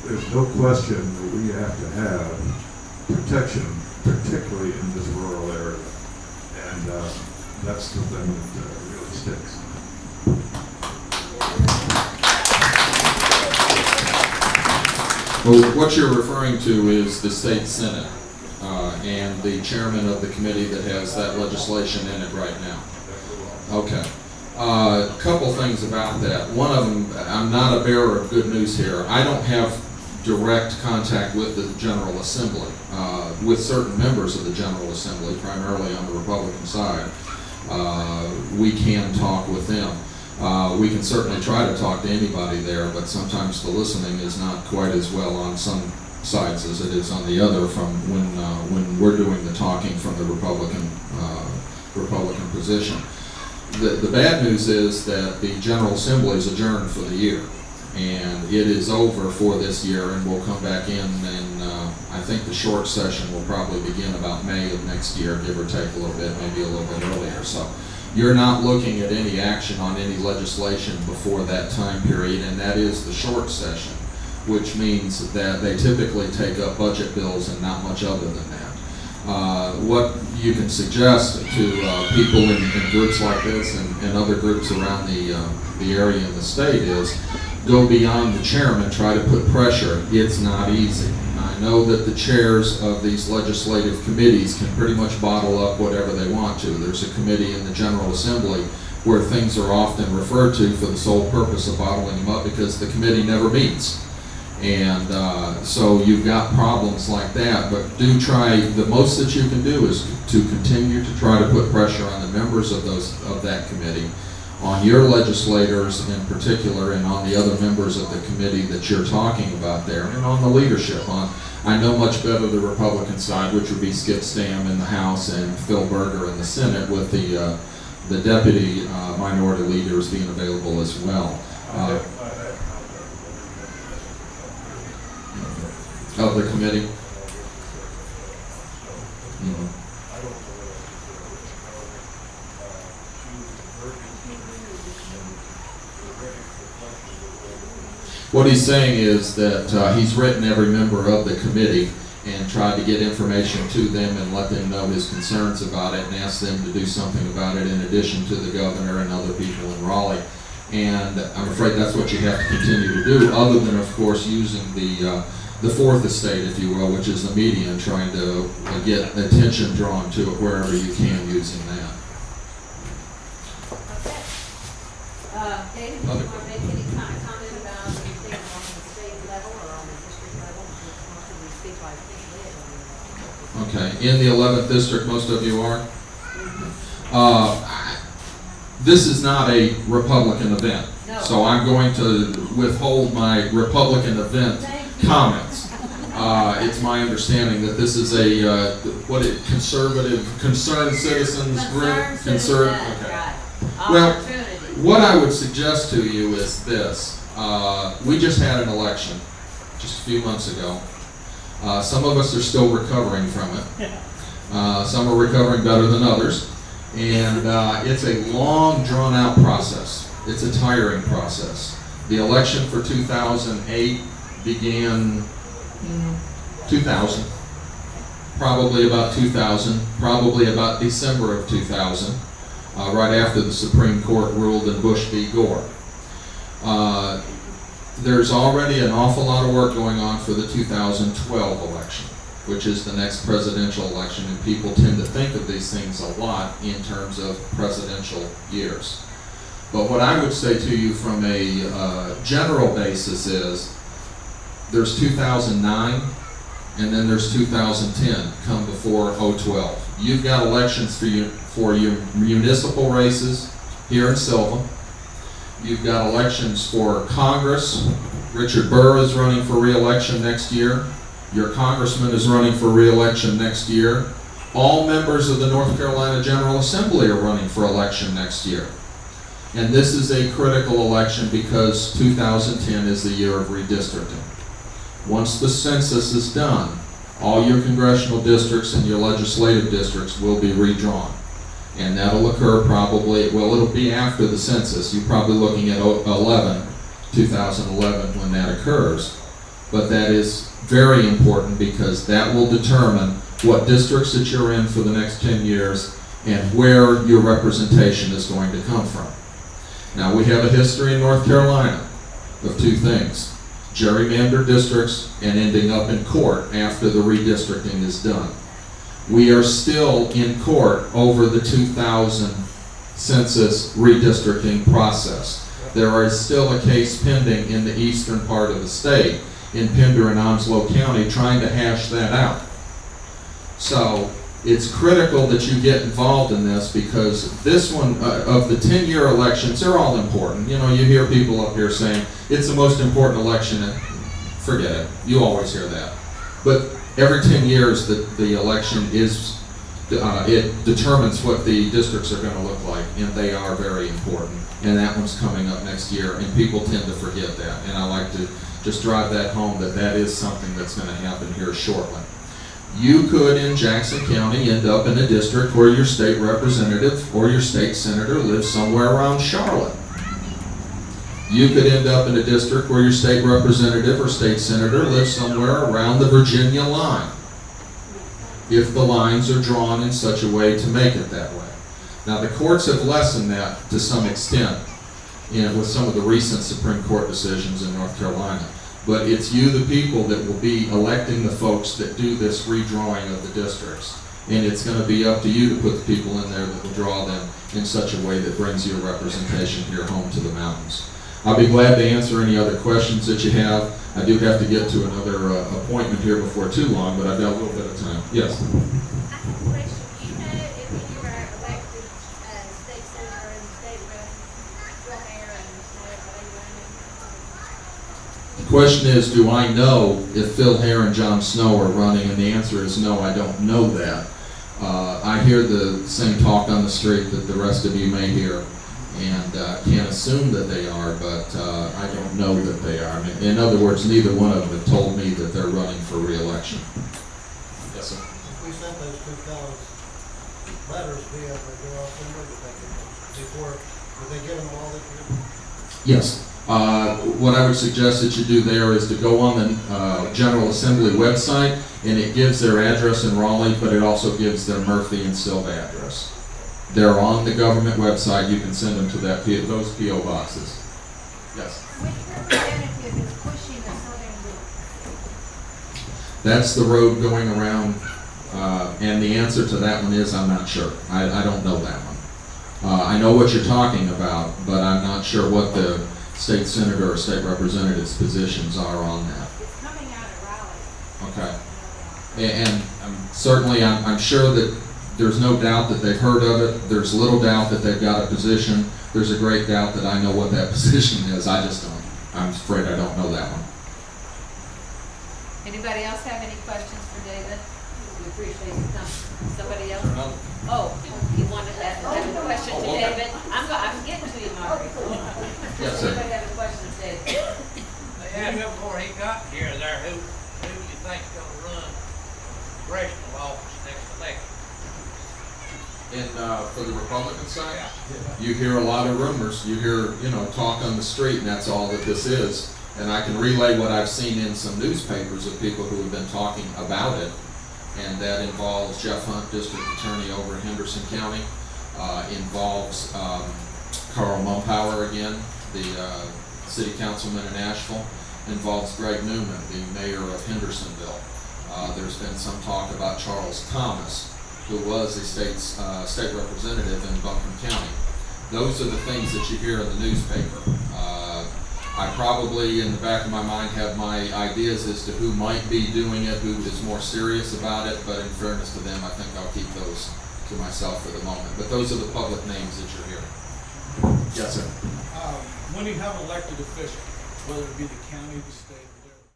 there's no question that we have to have protection, particularly in this rural area. And that's the thing that really sticks. Well, what you're referring to is the state senate and the chairman of the committee that has that legislation in it right now. Okay. A couple things about that. One of them, I'm not a bearer of good news here. I don't have direct contact with the General Assembly, with certain members of the General Assembly, primarily on the Republican side. We can talk with them. We can certainly try to talk to anybody there, but sometimes the listening is not quite as well on some sides as it is on the other from when we're doing the talking from the Republican position. The bad news is that the General Assembly is adjourned for the year, and it is over for this year, and we'll come back in, and I think the short session will probably begin about May of next year, give or take a little bit, maybe a little bit earlier. So you're not looking at any action on any legislation before that time period, and that is the short session, which means that they typically take up budget bills and not much other than that. What you can suggest to people in groups like this and other groups around the area in the state is go beyond the chairman, try to put pressure. It's not easy. I know that the chairs of these legislative committees can pretty much bottle up whatever they want to. There's a committee in the General Assembly where things are often referred to for the sole purpose of bottling them up because the committee never meets. And so you've got problems like that, but do try, the most that you can do is to continue to try to put pressure on the members of that committee, on your legislators in particular, and on the other members of the committee that you're talking about there, and on the leadership. I know much better the Republican side, which would be Skip Stam in the House and Phil Berger in the Senate, with the deputy minority leaders being available as well. Of the committee. Mm-hmm. What he's saying is that he's written every member of the committee and tried to get information to them and let them know his concerns about it and ask them to do something about it in addition to the governor and other people in Raleigh. And I'm afraid that's what you have to continue to do, other than, of course, using the fourth estate, if you will, which is the media, and trying to get attention drawn to it wherever you can using that. Okay. David, do you want to make any kind of comment about anything on the state level or on the district level? Most of these people, I think, live Okay. In the 11th district, most of you are? This is not a Republican event, no. So I'm going to withhold my Republican event comments. It's my understanding that this is a conservative, concerned citizens group. Concerned. Okay. Right. Well, what I would suggest to you is this: we just had an election just a few months ago. Some of us are still recovering from it. Some are recovering better than others, and it's a long, drawn-out process. It's a tiring process. The election for 2008 began 2000, probably about 2000, probably about December of 2000, right after the Supreme Court ruled in Bush v. Gore. There's already an awful lot of work going on for the 2012 election, which is the next presidential election, and people tend to think of these things a lot in terms of presidential years. But what I would say to you from a general basis is there's 2009 and then there's 2010 come before 2012. You've got elections for your municipal races here in Sylva. You've got elections for Congress. Richard Burr is running for re-election next year. Your congressman is running for re-election next year. All members of the North Carolina General Assembly are running for election next year. And this is a critical election because 2010 is the year of redistricting. Once the census is done, all your congressional districts and your legislative districts will be redrawn. And that'll occur probably, well, it'll be after the census. You're probably looking at 2011 when that occurs. but that is very important because that will determine what districts that you're in for the next 10 years and where your representation is going to come from. Now, we have a history in North Carolina of two things: gerrymandered districts and ending up in court after the redistricting is done. We are still in court over the 2000 census redistricting process. There is still a case pending in the eastern part of the state, in Pender and Onslow County, trying to hash that out. So it's critical that you get involved in this, because this one, of the 10-year elections, they're all important. You know, you hear people up here saying, it's the most important election, and forget it. You always hear that. But every 10 years, the election is, it determines what the districts are going to look like, and they are very important. And that one's coming up next year, and people tend to forget that. And I like to just drive that home, that that is something that's going to happen here shortly. You could, in Jackson County, end up in a district where your state representative or your state senator lives somewhere around Charlotte. You could end up in a district where your state representative or state senator lives somewhere around the Virginia line, if the lines are drawn in such a way to make it that way. Now, the courts have lessened that to some extent with some of the recent Supreme Court decisions in North Carolina. But it's you, the people, that will be electing the folks that do this redrawing of the districts. And it's going to be up to you to put the people in there that will draw them in such a way that brings your representation here home to the mountains. I'll be glad to answer any other questions that you have. I do have to get to another appointment here before too long, but I've got a little bit of time. Yes? I have a question. Do you know if you were elected as state senator and state rep, Phil Mayer and Snow, are they running? The question is, do I know if Phil Hare and John Snow are running? And the answer is no, I don't know that. I hear the same talk on the street that the rest of you may hear, and can't assume that they are, but I don't know that they are. I mean, in other words, neither one of them have told me that they're running for re-election. Yes, sir. We sent those two fellows letters via the General Assembly before, were they given them all this year? Yes. What I would suggest that you do there is to go on the General Assembly website, and it gives their address in Raleigh, but it also gives their Murphy and Sylva address. They're on the government website. You can send them to those P.O. boxes. Yes? Which representative is pushing the southern loop? That's the road going around, and the answer to that one is I'm not sure. I don't know that one. I know what you're talking about, but I'm not sure what the state senator or state representative's positions are on that. It's coming out of Raleigh. Okay. And certainly I'm sure that there's no doubt that they've heard of it. There's little doubt that they've got a position. There's a great doubt that I know what that position is. I just don't. I'm afraid I don't know that one. Anybody else have any questions for David? We appreciate your time. Somebody else? Oh, you wanted to have a question to David? I'm getting to you, Margaret. Yes, sir. Anybody have a question to David? They asked him before he got here there, who do you think's gonna run congressional office next election? For the Republican side, you hear a lot of rumors. You hear, talk on the street, and that's all that this is. And I can relay what I've seen in some newspapers of people who have been talking about it, and that involves Jeff Hunt, District Attorney over in Henderson County, involves Carl Mumpower again, the City Councilman in Asheville, involves Greg Newman, the Mayor of Hendersonville. There's been some talk about Charles Thomas, who was a state representative in Buncombe County. Those are the things that you hear in the newspaper. I probably, in the back of my mind, have my ideas as to who might be doing it, who is more serious about it, but in fairness to them, I think I'll keep those to myself for the moment. But those are the public names that you're hearing. Yes, sir. When you have elected officials, whether it be the county, the state,